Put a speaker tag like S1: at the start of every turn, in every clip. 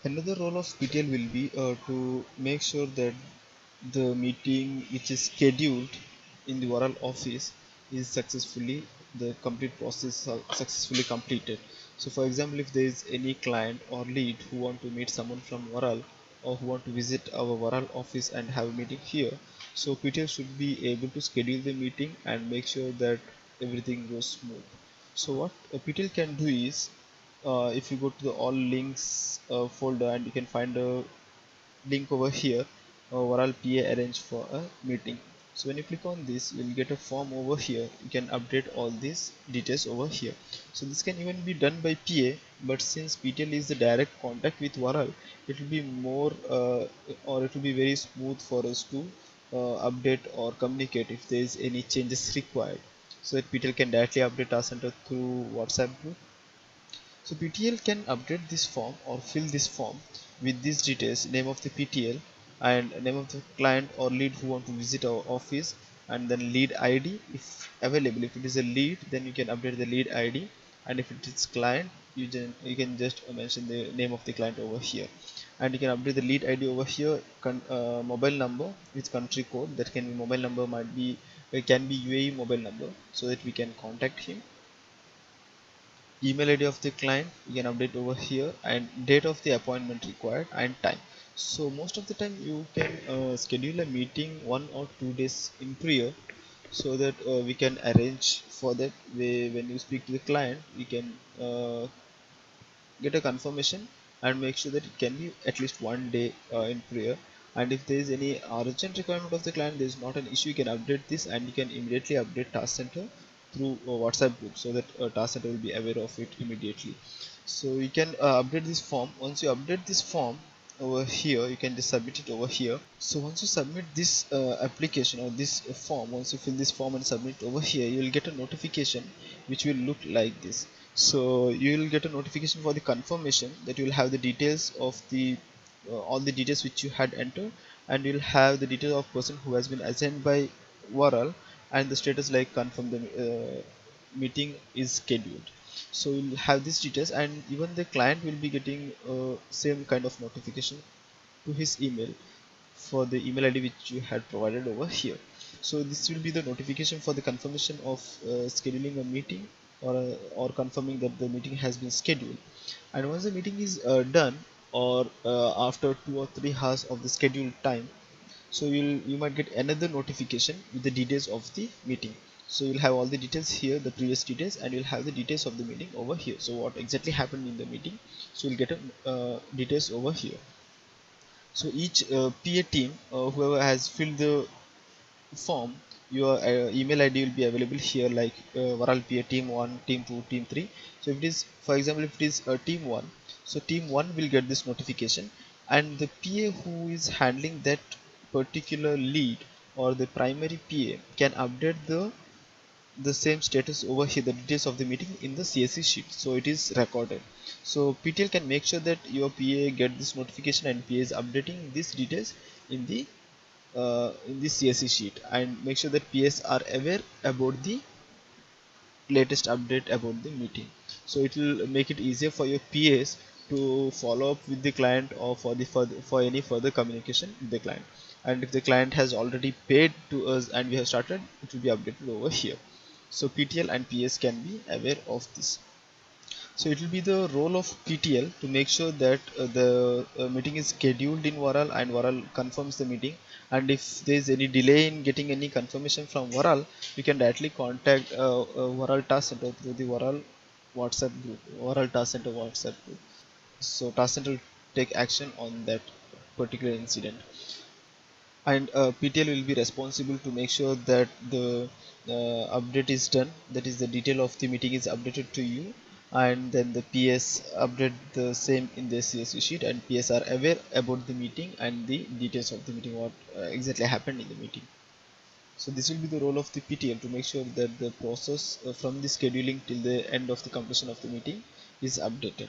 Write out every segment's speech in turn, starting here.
S1: Another role of PTL will be to make sure that the meeting which is scheduled in the oral office is successfully the complete process successfully completed. So for example, if there is any client or lead who want to meet someone from oral or who want to visit our oral office and have a meeting here, so PTL should be able to schedule the meeting and make sure that everything goes smooth. So what a PTL can do is, if you go to the all links folder, and you can find a link over here, overall PA arrange for a meeting. So when you click on this, you will get a form over here. You can update all these details over here. So this can even be done by PA, but since PTL is the direct contact with Varal, it will be more or it will be very smooth for us to update or communicate if there is any changes required, so that PTL can directly update our center through WhatsApp group. So PTL can update this form or fill this form with these details: name of the PTL and name of the client or lead who want to visit our office, and then lead ID if available. If it is a lead, then you can update the lead ID, and if it is client, you can just mention the name of the client over here, and you can update the lead ID over here. Mobile number with country code, that can be mobile number, might be it can be UAE mobile number, so that we can contact him. Email ID of the client you can update over here, and date of the appointment required and time. So most of the time you can schedule a meeting 1 or 2 days in prior, so that we can arrange for that way. When you speak to the client, we can get a confirmation and make sure that it can be at least 1 day in prayer. And if there is any urgent requirement of the client, there is not an issue, you can update this, and you can immediately update task center through WhatsApp group, so that task center will be aware of it immediately. So you can update this form. Once you update this form over here, you can just submit it over here. So once you submit this application or this form, once you fill this form and submit it over here, you will get a notification which will look like this. So you will get a notification for the confirmation, that you will have the details of the all the details which you had entered, and you will have the details of person who has been assigned by Varal, and the status like confirm the meeting is scheduled. So you'll have these details, and even the client will be getting same kind of notification to his email for the email ID which you had provided over here. So this will be the notification for the confirmation of scheduling a meeting, or confirming that the meeting has been scheduled. And once the meeting is done, or after 2 or 3 hours of the scheduled time, so you might get another notification with the details of the meeting. So you'll have all the details here, the previous details, and you'll have the details of the meeting over here. So what exactly happened in the meeting, so you'll get details over here. So each PA team, whoever has filled the form, your email ID will be available here, like Varal PA team 1, team 2, team 3. So if it is, for example, if it is team 1, so team 1 will get this notification, and the PA who is handling that particular lead, or the primary PA, can update the same status over here, the details of the meeting in the CSC sheet, so it is recorded. So PTL can make sure that your PA get this notification, and PA is updating these details in the CSC sheet, and make sure that PS are aware about the latest update about the meeting. So it will make it easier for your PAs to follow up with the client, or for any further communication with the client. And if the client has already paid to us and we have started, it will be updated over here. So PTL and PS can be aware of this. So it will be the role of PTL to make sure that the meeting is scheduled in Varal, and Varal confirms the meeting. And if there is any delay in getting any confirmation from Varal, you can directly contact Varal Task Center through the Varal WhatsApp group, Varal Task Center WhatsApp group. So Task Center will take action on that particular incident, and PTL will be responsible to make sure that the update is done, that is the detail of the meeting is updated to you, and then the PS update the same in the CSV sheet, and PS are aware about the meeting and the details of the meeting, what exactly happened in the meeting. So this will be the role of the PTL to make sure that the process from the scheduling till the end of the completion of the meeting is updated.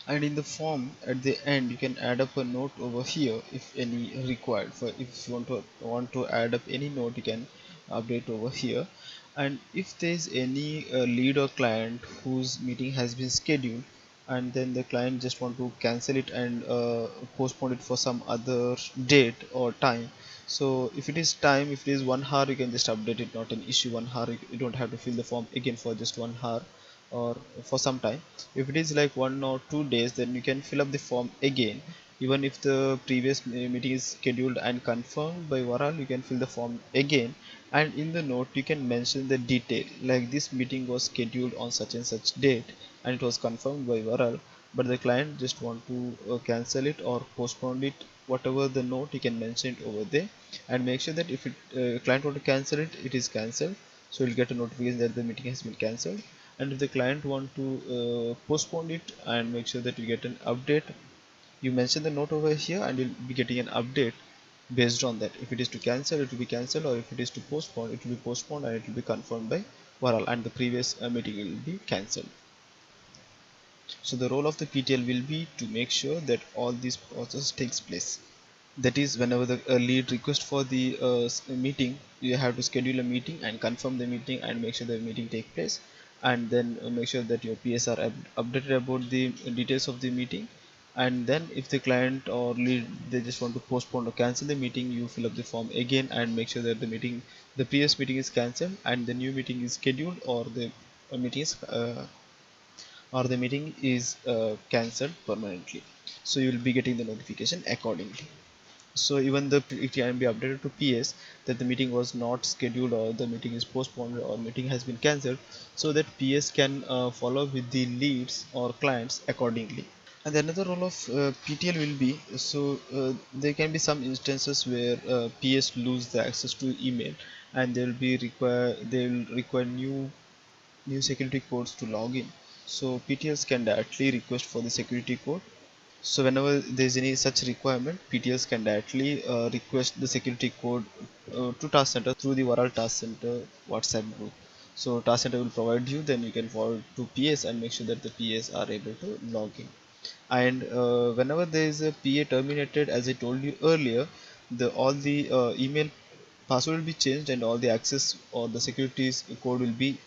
S1: And in the form at the end, you can add up a note over here if any required. For if you want to add up any note, you can update over here. And if there is any lead or client whose meeting has been scheduled, and then the client just want to cancel it and postpone it for some other date or time. So if it is time, if it is 1 hour, you can just update it, not an issue. 1 hour, you don't have to fill the form again for just 1 hour or for some time. If it is like 1 or 2 days, then you can fill up the form again. Even if the previous meeting is scheduled and confirmed by Varal, you can fill the form again, and in the note you can mention the detail, like this meeting was scheduled on such and such date and it was confirmed by Varal, but the client just want to cancel it or postpone it. Whatever the note, you can mention it over there, and make sure that if it client want to cancel it, it is cancelled, so you'll get a notification that the meeting has been cancelled. And if the client want to postpone it, and make sure that you get an update, you mention the note over here and you'll be getting an update based on that. If it is to cancel, it will be cancelled, or if it is to postpone, it will be postponed, and it will be confirmed by Varal, and the previous meeting will be cancelled. So the role of the PTL will be to make sure that all this process takes place. That is, whenever the lead request for the meeting, you have to schedule a meeting and confirm the meeting and make sure the meeting take place, and then make sure that your PS are updated about the details of the meeting. And then if the client or lead, they just want to postpone or cancel the meeting, you fill up the form again and make sure that the previous meeting is cancelled and the new meeting is scheduled, meeting is the meeting is cancelled permanently. So you will be getting the notification accordingly. So even the it can be updated to PS that the meeting was not scheduled, or the meeting is postponed, or meeting has been cancelled, so that PS can follow with the leads or clients accordingly. And another role of PTL will be, there can be some instances where PS lose the access to email, and they will require new security codes to log in. So PTLs can directly request for the security code. So whenever there is any such requirement, PTLs can directly request the security code to Task Center through the Varal Task Center WhatsApp group. So Task Center will provide you, then you can forward to PS and make sure that the PS are able to log in. And whenever there is a PA terminated, as I told you earlier, the all the email password will be changed and all the access or the securities code will be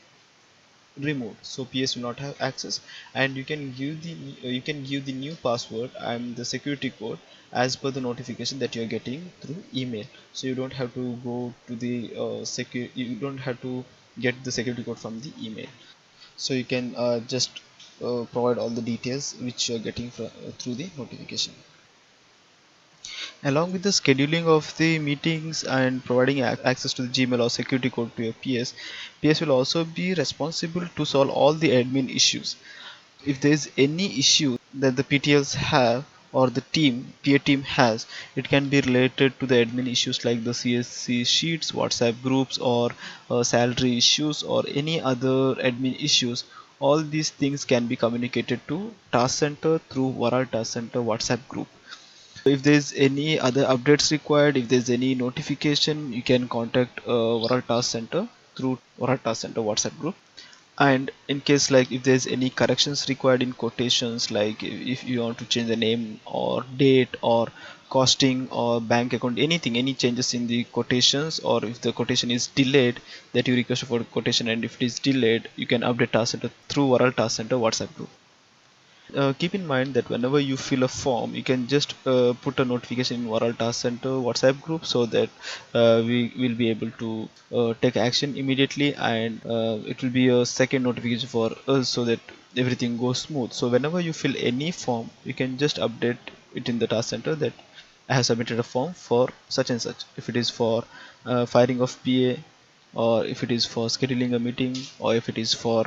S1: removed, so PS will not have access, and you can give the new password and the security code as per the notification that you are getting through email. So you don't have to go to the you don't have to get the security code from the email, so you can just provide all the details which you are getting through the notification. Along with the scheduling of the meetings and providing access to the Gmail or security code to your PS will also be responsible to solve all the admin issues. If there is any issue that the PTLs have or the PA team has, it can be related to the admin issues like the CSC sheets, WhatsApp groups, or salary issues, or any other admin issues. All these things can be communicated to Task Center through Varal Task Center WhatsApp group. If there's any other updates required, if there's any notification, you can contact Varal Task Center through Varal Task Center WhatsApp group. And in case like if there's any corrections required in quotations, like if you want to change the name or date or costing or bank account, anything, any changes in the quotations, or if the quotation is delayed, that you request for quotation, and if it is delayed, you can update Task Center through Varal Task Center WhatsApp group. Keep in mind that whenever you fill a form, you can just put a notification in Varal Task Center WhatsApp group, so that we will be able to take action immediately, and it will be a second notification for us, so that everything goes smooth. So whenever you fill any form, you can just update it in the Task Center that I have submitted a form for such and such. If it is for firing of PA, or if it is for scheduling a meeting, or if it is for,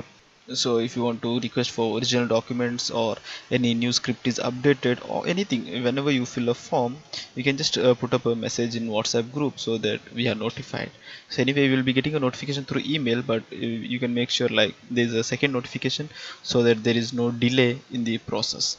S1: so if you want to request for original documents, or any new script is updated, or anything, whenever you fill a form, you can just put up a message in WhatsApp group, so that we are notified. So anyway, we will be getting a notification through email, but you can make sure like there is a second notification, so that there is no delay in the process.